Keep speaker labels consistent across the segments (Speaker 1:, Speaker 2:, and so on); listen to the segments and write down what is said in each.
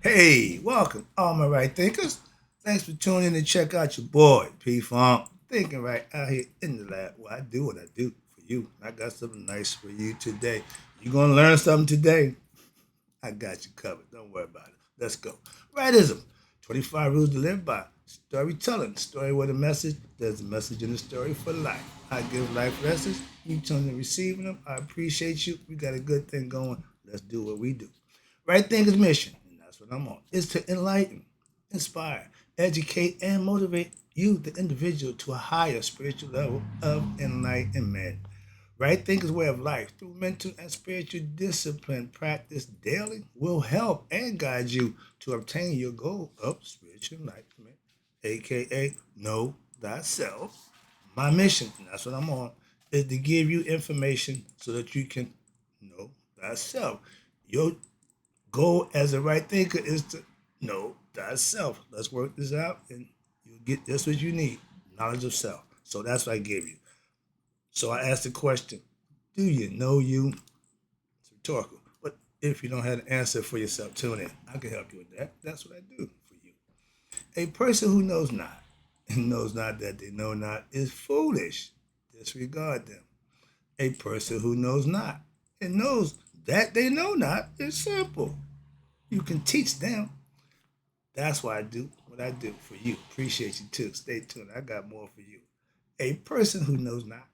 Speaker 1: Hey, welcome, all my right thinkers. Thanks for tuning in to check out your boy, P Funk. Thinking right out here in the lab. Well, I do what I do for you. I got something nice for you today. You gonna learn something today? I got you covered. Don't worry about it. Let's go. Rightism. 25 rules to live by. Storytelling. Story with a message. There's a message in the story for life. I give life lessons. You tune in receiving them. I appreciate you. We got a good thing going. Let's do what we do. Right Thinker's mission, and that's what I'm on, is to enlighten, inspire, educate, and motivate you, the individual, to a higher spiritual level of enlightenment. Right Thinker's way of life through mental and spiritual discipline practiced daily will help and guide you to obtain your goal of spiritual enlightenment, aka know thyself. My mission, and that's what I'm on, is to give you information so that you can know thyself. Your goal as a right thinker is to know thyself. Let's work this out and you get this what you need, knowledge of self. So that's what I gave you. So I asked the question, do you know you? It's rhetorical. But if you don't have an answer for yourself, tune in. I can help you with that. That's what I do for you. A person who knows not and knows not that they know not is foolish. Disregard them. A person who knows not and knows that they know not is simple. You can teach them. That's why I do what I do for you. Appreciate you too. Stay tuned. I got more for you. A person who knows not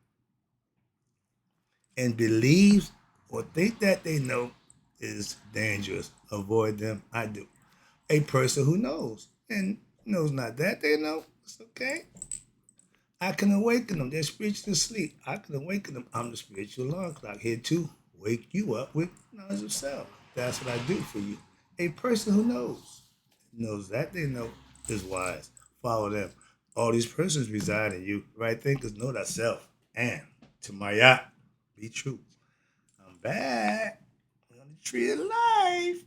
Speaker 1: and believes or think that they know is dangerous. Avoid them. I do. A person who knows and knows not that they know, it's okay. I can awaken them. They're spiritually asleep. I can awaken them. I'm the spiritual alarm clock here to wake you up with knowledge of self. That's what I do for you. A person who knows that they know is wise. Follow them. All these persons reside in you. Right thinkers know thyself. And to my yacht, be true. I'm back on the tree of life.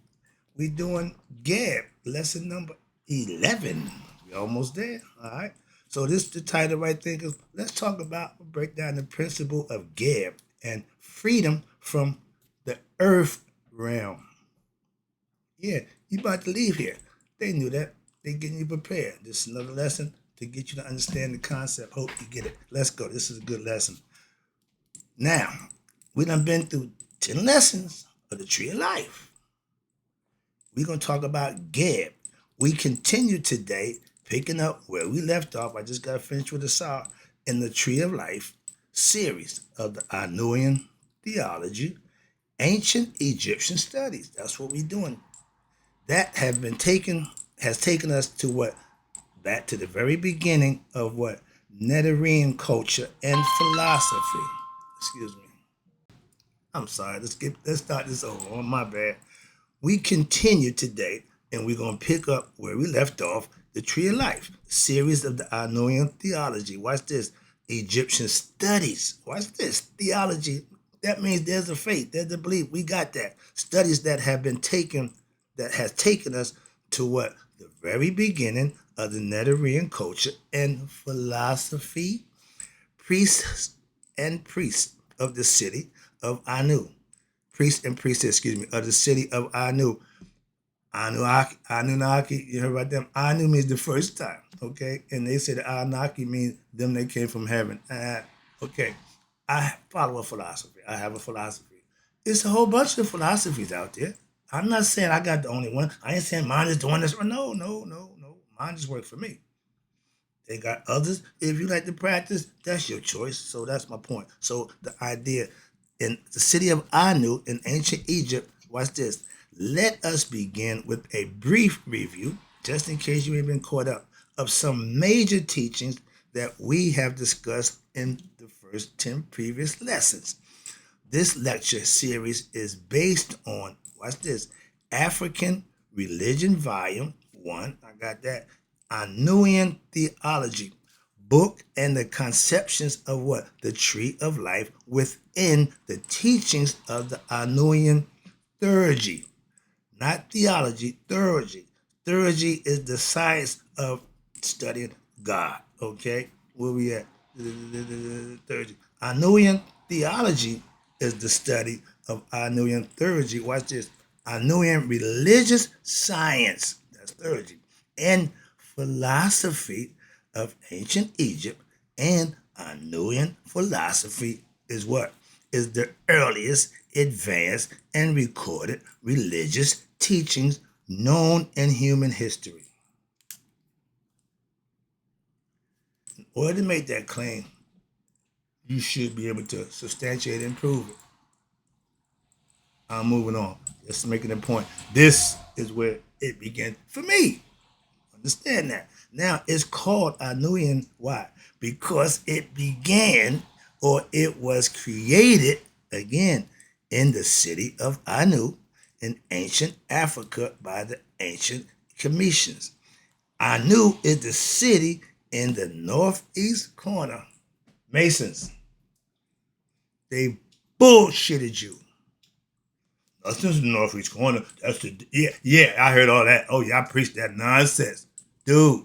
Speaker 1: We doing Gab, lesson number 11. We almost there. All right. So this is the title right thinkers. Let's talk about break down the principle of Gab and freedom from the earth realm. Yeah, you about to leave here. They knew that. They getting you prepared. This is another lesson to get you to understand the concept. Hope you get it. Let's go. This is a good lesson. Now, we done been through 10 lessons of the tree of life. We're going to talk about Gab. We continue today picking up where we left off. I just got finished with the saw in the Tree of Life series of the Anuian theology, ancient Egyptian studies. That's what we're doing. That has taken us to what? Back to the very beginning of what? Netherine culture and philosophy. Excuse me. I'm sorry. Let's start this over. Oh, my bad. We continue today, and we're going to pick up where we left off, the Tree of Life, series of the Anuian theology. Watch this. Egyptian studies. Watch this. Theology. That means there's a faith, there's a belief. We got that. Studies that have been taken, that has taken us to what? The very beginning of the Netherine culture and philosophy, priests and priests of the city of Anu. Priests and priestess, excuse me, of the city of Anu. Anunnaki, you heard about them? Anu means the first time, okay? And they say the Anunnaki means them that came from heaven. Okay, I follow a philosophy. I have a philosophy. It's a whole bunch of philosophies out there. I'm not saying I got the only one. I ain't saying mine is the one that's, no. Mine just works for me. They got others. If you like to practice, that's your choice. So that's my point. So the idea in the city of Anu in ancient Egypt, watch this. Let us begin with a brief review, just in case you ain't been caught up, of some major teachings that we have discussed in the first 10 previous lessons. This lecture series is based on, watch this, African Religion Volume 1. I got that. Anuian Theology book and the conceptions of what? The Tree of Life within the teachings of the Anuian theurgy. Not theology, theurgy. Theurgy is the science of studying God. Okay? Where we at? Theurgy. Anuian theology is the study of Anuian theurgy. Watch this. Anuian religious science, that's theurgy, and philosophy of ancient Egypt, and Anuian philosophy is what? Is the earliest advanced and recorded religious teachings known in human history. In order to make that claim, you should be able to substantiate and prove it. I'm moving on. Just making a point. This is where it began for me. Understand that. Now it's called Anuian. Why? Because it began or it was created again in the city of Anu in ancient Africa by the ancient Commissions. Anu is the city in the northeast corner. Masons, they bullshitted you. That's just the northeast corner. That's the yeah. I heard all that. Oh yeah, I preached that nonsense, dude.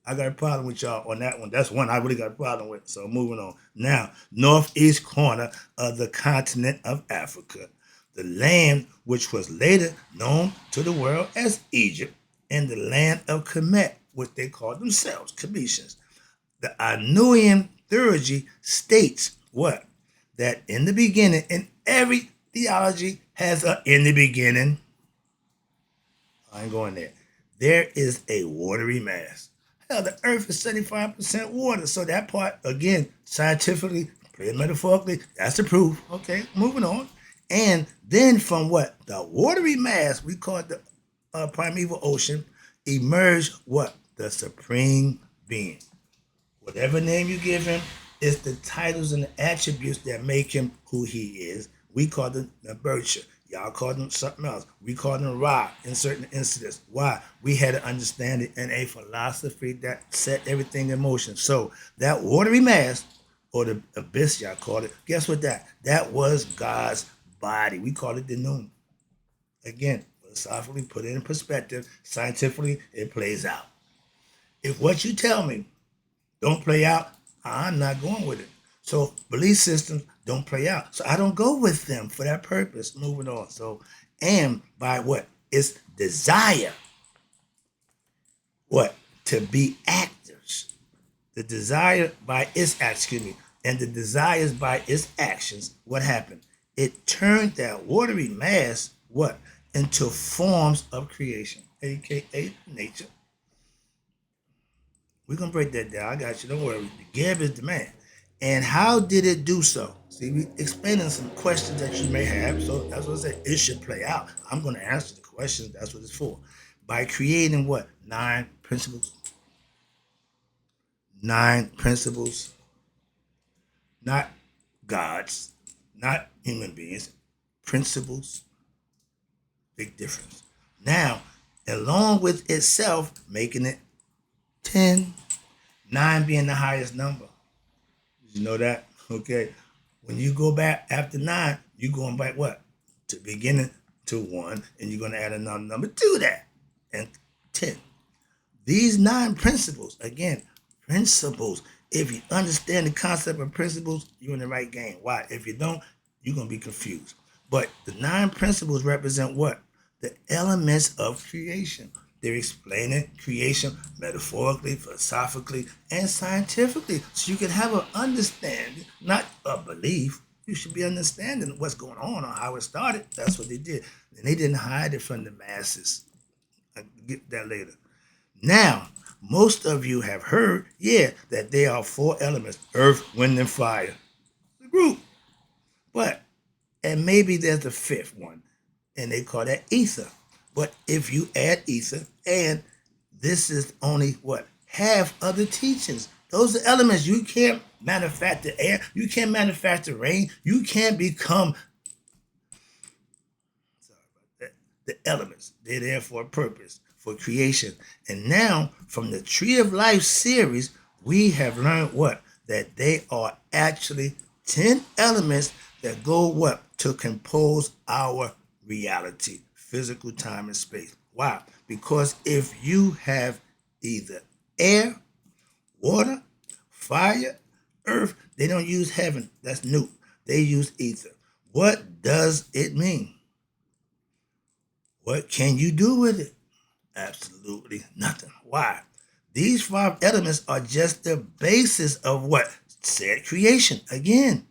Speaker 1: I got a problem with y'all on that one. That's one I really got a problem with. So moving on. Now, northeast corner of the continent of Africa, the land which was later known to the world as Egypt, and the land of Kemet, which they called themselves Cometians. The Anuian theurgy states what? That in the beginning, in every theology has a in the beginning. I ain't going there. There is a watery mass. Hell, the earth is 75% water. So that part, again, scientifically, metaphorically, that's the proof. Okay, moving on. And then from what? The watery mass, we call it the primeval ocean, emerged what? The supreme being. Whatever name you give him, it's the titles and the attributes that make him who he is. We call them the virtue. Y'all call them something else. We call them Ra in certain incidents. Why? We had an understanding and a philosophy that set everything in motion. So that watery mass, or the abyss, y'all call it, guess what that was God's body. We call it the Nun. Again, philosophically, put it in perspective. Scientifically, it plays out. If what you tell me don't play out, I'm not going with it. So belief systems don't play out. So I don't go with them for that purpose. Moving on. So, and by what? It's desire. What? To be actors. The desire by its actions, and the desires by its actions, what happened? It turned that watery mass, what? Into forms of creation, aka nature. We're gonna break that down. I got you. Don't worry. The Geb is the man. And how did it do so? See, we explaining some questions that you may have. So that's what I said. It should play out. I'm gonna answer the questions. That's what it's for. By creating what? 9 principles. 9 principles. Not gods, not human beings. Principles. Big difference. Now, along with itself, making it 10, 9 being the highest number. Did you know that? Okay. When you go back after 9, you're going back what? To beginning to 1, and you're going to add another number to that. And 10. These 9 principles, again, principles. If you understand the concept of principles, you're in the right game. Why? If you don't, you're going to be confused. But the 9 principles represent what? The elements of creation. They're explaining creation metaphorically, philosophically, and scientifically. So you can have an understanding, not a belief. You should be understanding what's going on or how it started. That's what they did. And they didn't hide it from the masses. I'll get that later. Now, most of you have heard, that there are 4 elements: earth, wind, and fire. The group. But, and maybe there's a 5th one, and they call that ether. But if you add ether, and this is only what? Half of the teachings. Those are elements. You can't manufacture air. You can't manufacture rain. You can't become, sorry about that, the elements. They're there for a purpose, for creation. And now, from the Tree of Life series, we have learned what? That they are actually 10 elements that go what? To compose our reality. Physical time and space. Why? Because if you have either air, water, fire, earth, they don't use heaven. That's new. They use ether. What does it mean? What can you do with it? Absolutely nothing. Why? These five elements are just the basis of what? Said creation. Again,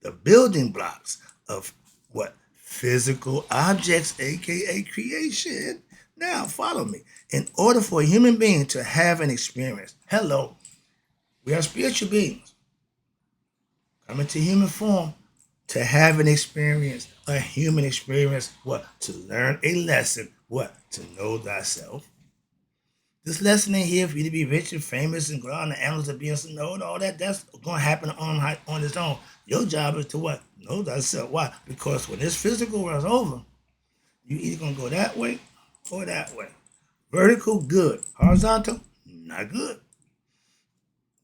Speaker 1: the building blocks of what? Physical objects, aka creation. Now, follow me. In order for a human being to have an experience, hello, we are spiritual beings coming to human form to have an experience, a human experience. What? To learn a lesson. What? To know thyself. This lesson ain't here for you to be rich and famous and go out on the animals and be on some no, all that. That's going to happen on its own. Your job is to what? Know thyself. Why? Because when this physical world's over, you either going to go that way or that way. Vertical, good. Horizontal, not good.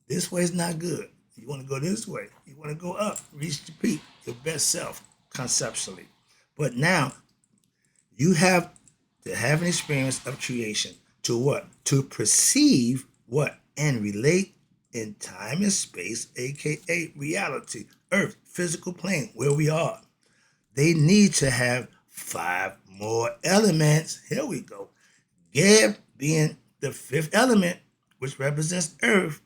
Speaker 1: This way is not good. You want to go this way. You want to go up, reach the peak, your best self, conceptually. But now you have to have an experience of creation. To what? To perceive what? And relate in time and space, aka reality, earth, physical plane, where we are. They need to have five more elements. Here we go. Geb being the fifth element, which represents earth,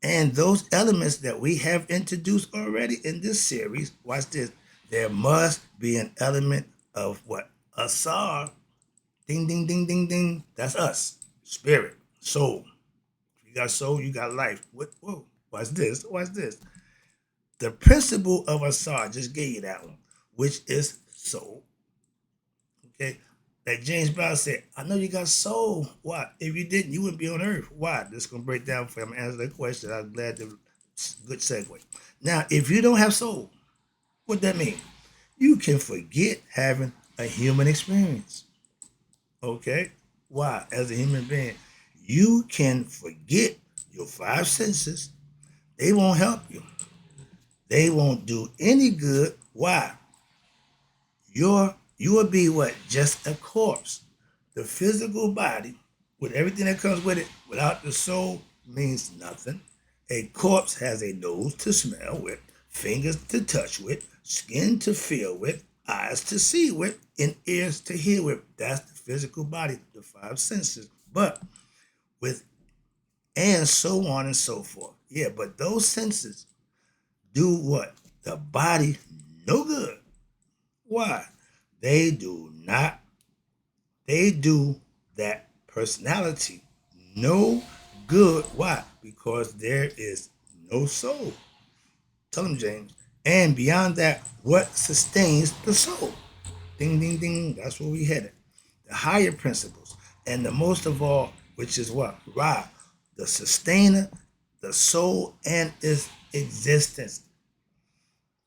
Speaker 1: and those elements that we have introduced already in this series. Watch this. There must be an element of what? Asar. Ding, ding, ding, ding, ding. That's us. Spirit, soul. You got soul, you got life. What? Whoa. Watch this. Watch this. The principle of Asar, just gave you that one, which is soul. Okay. Like James Brown said, I know you got soul. Why? If you didn't, you wouldn't be on earth. Why? This is going to break down for him and answer that question. I'm glad to. Good segue. Now, if you don't have soul, what that mean? You can forget having a human experience. Okay? Why? As a human being, you can forget your five senses. They won't help you. They won't do any good. Why? You will be what? Just a corpse. The physical body, with everything that comes with it, without the soul, means nothing. A corpse has a nose to smell with, fingers to touch with, skin to feel with, eyes to see with, and ears to hear with. That's the physical body, the five senses. But with and so on and so forth. Yeah, but those senses do what? The body no good. Why? They do not. They do that personality no good. Why? Because there is no soul. Tell them, James. And beyond that, what sustains the soul? Ding, ding, ding. That's where we headed. The higher principles. And the most of all, which is what? Ra, the sustainer, the soul, and its existence.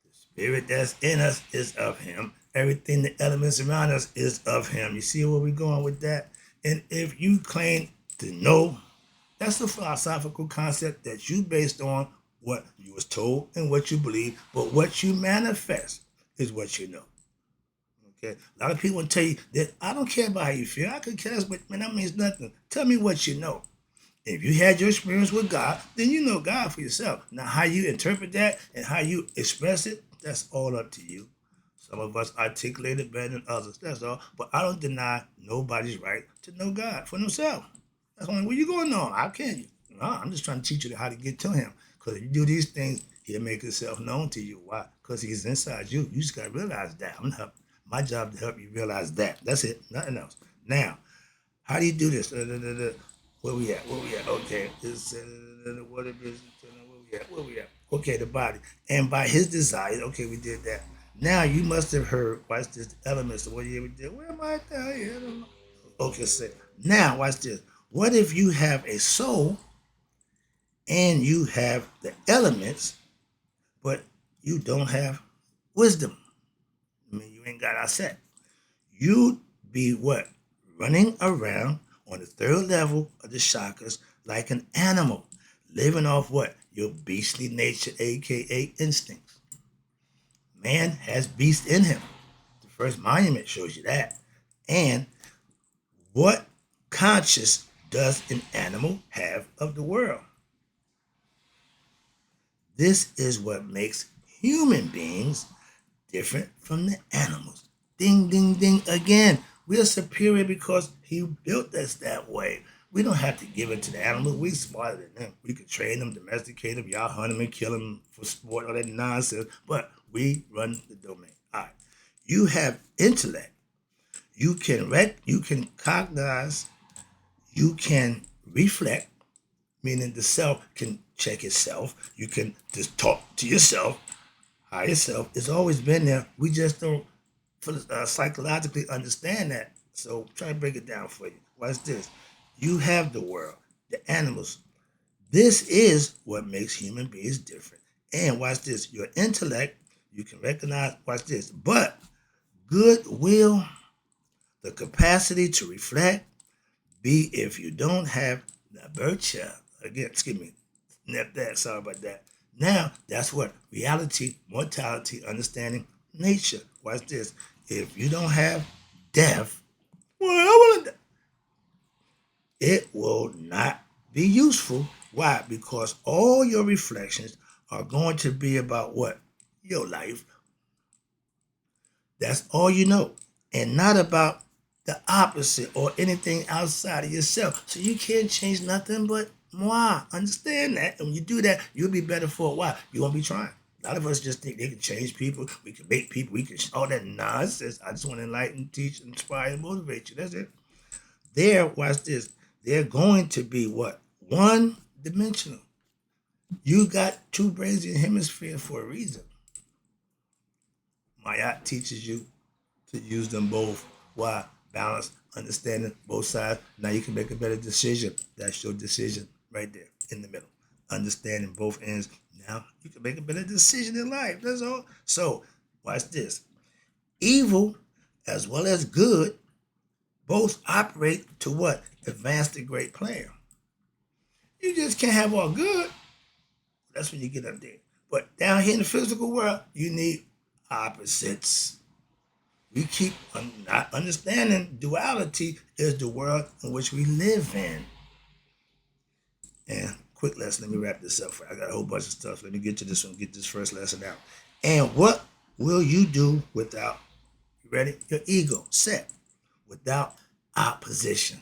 Speaker 1: The spirit that's in us is of him. Everything, the elements around us is of him. You see where we're going with that? And if you claim to know, that's a philosophical concept that you based on what you was told and what you believe, but what you manifest is what you know. Okay, a lot of people will tell you that I don't care about how you feel. I could care less, but man, that means nothing. Tell me what you know. If you had your experience with God, then you know God for yourself. Now, how you interpret that and how you express it, that's all up to you. Some of us articulate it better than others. That's all. But I don't deny nobody's right to know God for themselves. That's only where you going on. How can you? No, I'm just trying to teach you how to get to him. Because if you do these things, he'll make himself known to you. Why? Because he's inside you. You just got to realize that. I'm help. My job to help you realize that. That's it. Nothing else. Now, how do you do this? Where we at? Where we at? Okay. This, what it is. Where we at? Where we at? Okay, the body. And by his desire, okay, we did that. Now you must have heard, watch this, elements of what you ever did. Where am I at? I don't know. Okay, so now watch this. What if you have a soul and you have the elements, but you don't have wisdom? I mean, you ain't got our set. You'd be what? Running around on the third level of the chakras like an animal, living off what? Your beastly nature, aka instincts. Man has beast in him. The first monument shows you that. And what conscience does an animal have of the world? This is what makes human beings different from the animals. Ding, ding, ding again. We are superior because he built us that way. We don't have to give it to the animals. We smarter than them. We can train them, domesticate them, y'all hunt them and kill them for sport, all that nonsense. But we run the domain. All right. You have intellect. You can cognize, you can reflect, meaning the self can check itself. You can just talk to yourself. Higher self. It's always been there. We just don't psychologically understand that. So try to break it down for you. Watch this. You have the world, the animals. This is what makes human beings different. And watch this. Your intellect, you can recognize, watch this, but goodwill, the capacity to reflect, be if you don't have the virtue. Again, excuse me, sorry about that. Now, that's what reality, mortality, understanding, nature. Watch this. If you don't have death, well, I want to, it will not be useful. Why? Because all your reflections are going to be about what? Your life. That's all you know. And not about the opposite or anything outside of yourself. So you can't change nothing but moi. Understand that. And when you do that, you'll be better for a while. You won't be trying. A lot of us just think they can change people. We can make people. We can all that nonsense. I just want to enlighten, teach, inspire, and motivate you. That's it. Watch this. They're going to be what? One dimensional. You got two brains in your hemisphere for a reason. Mayat teaches you to use them both. Why? Balance, understanding both sides. Now you can make a better decision. That's your decision right there in the middle. Understanding both ends. Now you can make a better decision in life. That's all. So watch this. Evil as well as good both operate to what? Advance the great plan. You just can't have all good. That's when you get up there. But down here in the physical world, you need opposites. We keep not understanding duality is the world in which we live in. And quick lesson, let me wrap this up. I got a whole bunch of stuff. Let me get to this one, get this first lesson out. And what will you do without, you ready? Your ego, set, without opposition.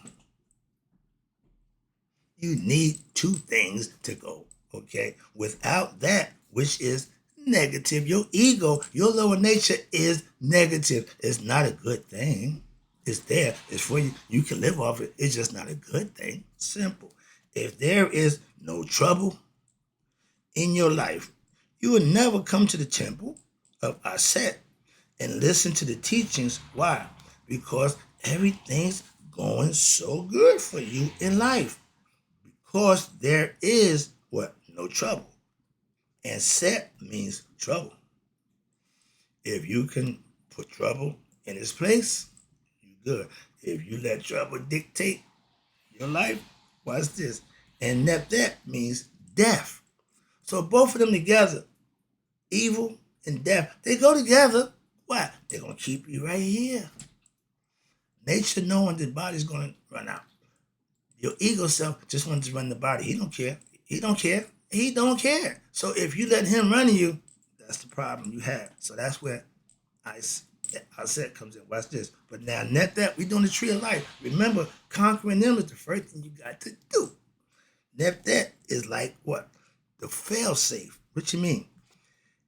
Speaker 1: You need two things to go, okay? Without that, which is negative, your ego, your lower nature is negative. It's not a good thing. It's there. It's for you. You can live off it. It's just not a good thing. Simple. If there is no trouble in your life, you will never come to the temple of Aset and listen to the teachings. Why? Because everything's going so good for you in life. Because there is what? No trouble. And set means trouble. If you can put trouble in its place, you're good. If you let trouble dictate your life, watch this. And that means death. So both of them together, evil and death, they go together. Why? They're going to keep you right here. Nature knowing the body's going to run out. Your ego self just wants to run the body. He don't care. He don't care. He don't care. So if you let him run you, that's the problem you have. So that's where I said comes in. Watch this. But now, that we doing the tree of life. Remember, conquering them is the first thing you got to do. That is like what? The fail safe. What you mean?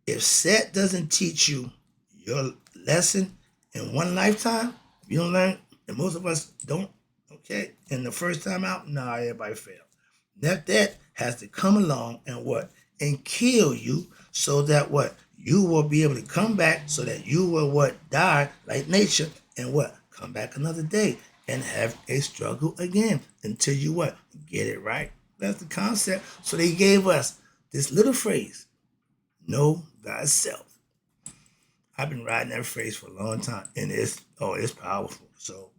Speaker 1: If Set doesn't teach you your lesson in one lifetime, you don't learn, and most of us don't, okay? And the first time out, nah, everybody failed. That has to come along and what? And kill you so that what? You will be able to come back so that you will what? Die like nature and what? Come back another day and have a struggle again until you what? Get it right. That's the concept. So they gave us this little phrase, know thyself. I've been riding that phrase for a long time and it's powerful. So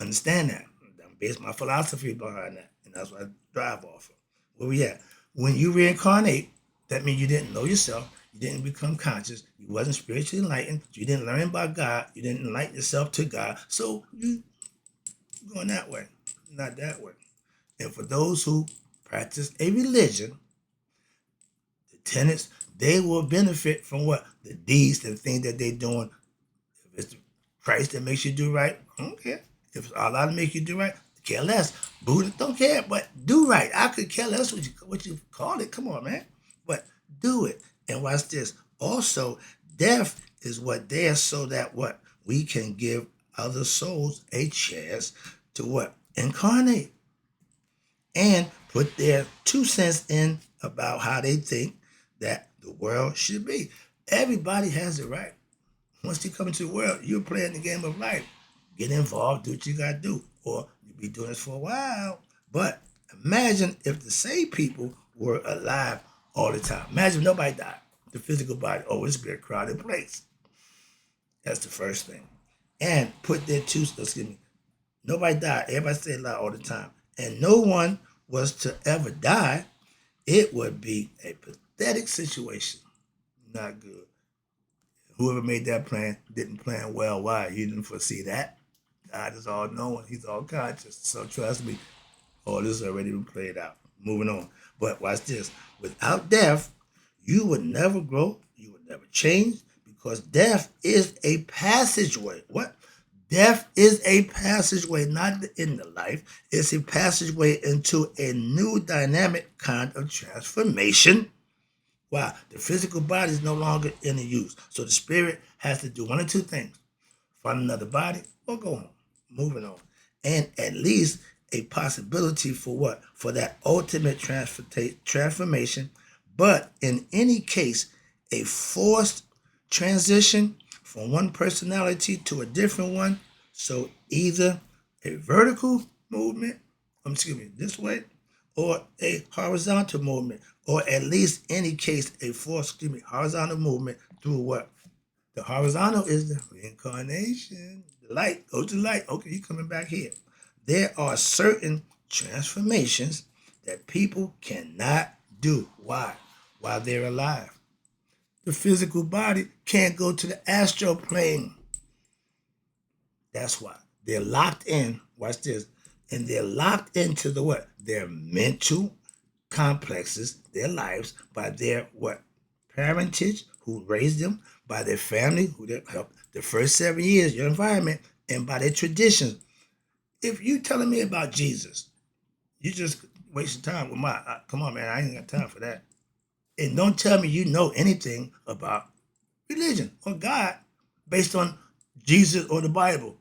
Speaker 1: understand that. I'm based my philosophy behind that. And that's what I drive off of. Where we at? When you reincarnate, that means you didn't know yourself. You didn't become conscious. You wasn't spiritually enlightened. You didn't learn about God. You didn't enlighten yourself to God. So you going that way, not that way. And for those who practice a religion, the tenets, they will benefit from what? The deeds and things that they're doing. If it's Christ that makes you do right, I don't care. If it's Allah that make you do right, care less. Buddha, don't care, but do right. I could care less what you call it. Come on, man. But do it. And watch this. Also, death is what there so that what? We can give other souls a chance to what? Incarnate. And put their 2 cents in about how they think that the world should be. Everybody has it right. Once you come into the world, you're playing the game of life. Get involved, do what you got to do, or you'll be doing this for a while. But imagine if the same people were alive all the time. Imagine if nobody died. The physical body, oh, it's be a crowded place. That's the first thing. And put their nobody died. Everybody stay alive all the time. And no one was to ever die. It would be a pathetic situation. Not good. Whoever made that plan didn't plan well. Why? He didn't foresee that. God is all knowing. He's all conscious. So trust me, all this has already been played out. Moving on. But watch this. Without death, you would never grow. You would never change because death is a passageway. What? Death is a passageway, not the end of life. It's a passageway into a new dynamic kind of transformation. Why? The physical body is no longer in use. So the spirit has to do one of two things. Find another body or go home. Moving on. And at least a possibility for what? For that ultimate transformation. But in any case, a forced transition from one personality to a different one. So either a vertical movement, this way, or a horizontal movement, or at least any case, a forced, horizontal movement through what? The horizontal is the reincarnation. The light, go to light. Okay, you're coming back here. There are certain transformations that people cannot do. Why? While they're alive. The physical body can't go to the astral plane. That's why. They're locked in. Watch this. And they're locked into the what? Their mental complexes, their lives, by their what? Parentage, who raised them, by their family, who they helped the first 7 years, your environment, and by their traditions. If you telling me about Jesus, you just wasting time with come on, man, I ain't got time for that. And don't tell me you know anything about religion or God based on Jesus or the Bible.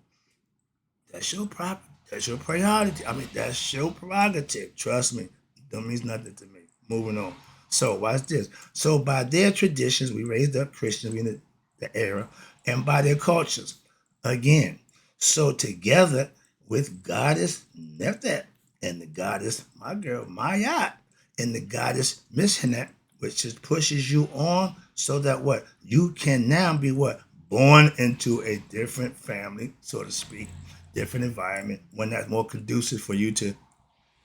Speaker 1: That's your problem. That's your priority. That's your prerogative. Trust me. Don't mean nothing to me. Moving on. So watch this. So by their traditions, we raised up Christians in the era, and by their cultures. Again, so together with goddess Nephthah and the goddess, my girl, Mayat, and the goddess Mishnet, which just pushes you on so that what? You can now be what? Born into a different family, so to speak, different environment, one that's more conducive for you to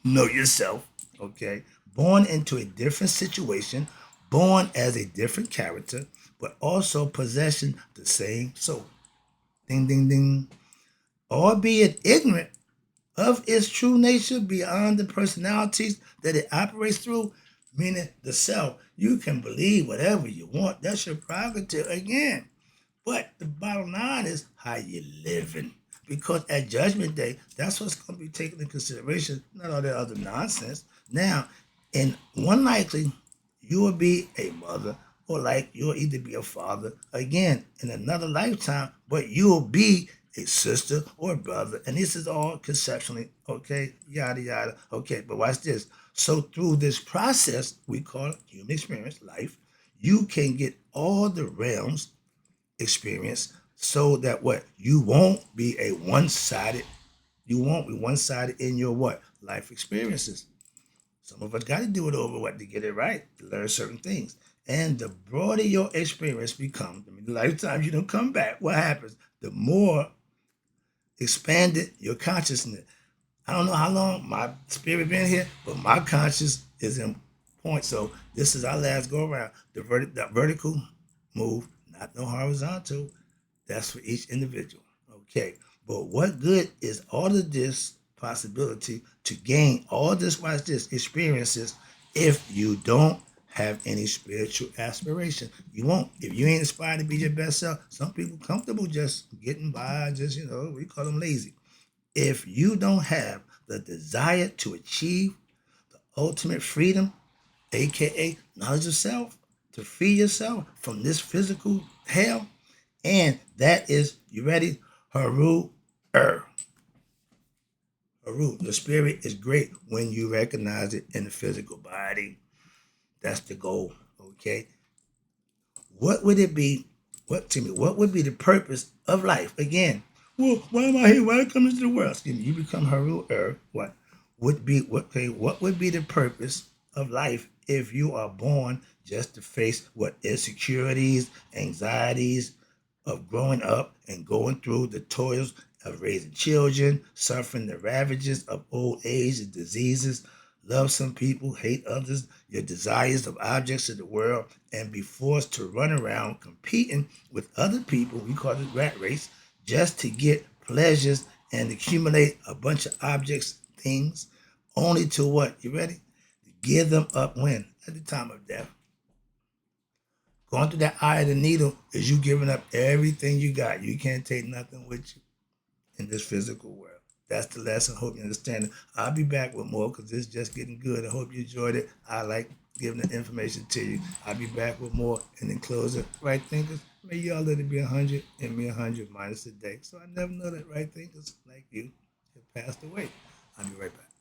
Speaker 1: know yourself, okay? Born into a different situation, born as a different character, but also possessing the same soul. Ding, ding, ding. Albeit ignorant of its true nature beyond the personalities that it operates through, meaning the self. You can believe whatever you want. That's your prerogative again. But the bottom line is how you living. Because at Judgment Day, that's what's going to be taken into consideration, not all that other nonsense. Now, in one likely, you will be a mother, or like you'll either be a father, again, in another lifetime, but you'll be a sister or a brother. And this is all conceptually, okay, yada, yada. Okay, but watch this. So through this process, we call it human experience, life, you can get all the realms experience so that what? You won't be one-sided in your what? Life experiences. Some of us got to do it over to get it right, to learn certain things. And the broader your experience becomes, the lifetime you don't come back, what happens? The more expanded your consciousness. I don't know how long my spirit been here, but my conscious is in point. So this is our last go around. The vertical move, not no horizontal. That's for each individual. Okay. But what good is all of this possibility to gain all this, watch this, experiences if you don't have any spiritual aspiration. You won't. If you ain't inspired to be your best self, some people comfortable just getting by, just, we call them lazy. If you don't have the desire to achieve the ultimate freedom, aka knowledge of self, to free yourself from this physical hell, and that is, you ready? Haru Er. Haru. The spirit is great when you recognize it in the physical body. That's the goal. Okay. What would it be? What would be the purpose of life? Again, well, why am I here? Why am I coming into the world? Excuse me, you become Haru Er. What would be the purpose of life if you are born just to face what insecurities, anxieties of growing up and going through the toils of raising children, suffering the ravages of old age and diseases, love some people, hate others, your desires of objects of the world, and be forced to run around competing with other people, we call it rat race, just to get pleasures and accumulate a bunch of objects, things, only to what? You ready? To give them up when? At the time of death. Going through that eye of the needle is you giving up everything you got. You can't take nothing with you in this physical world. That's the lesson. Hope you understand it. I'll be back with more because it's just getting good. I hope you enjoyed it. I like giving the information to you. I'll be back with more. And then closing, right thinkers, may y'all let it be 100 and me 100 minus a day. So I never know that right thinkers like you have passed away. I'll be right back.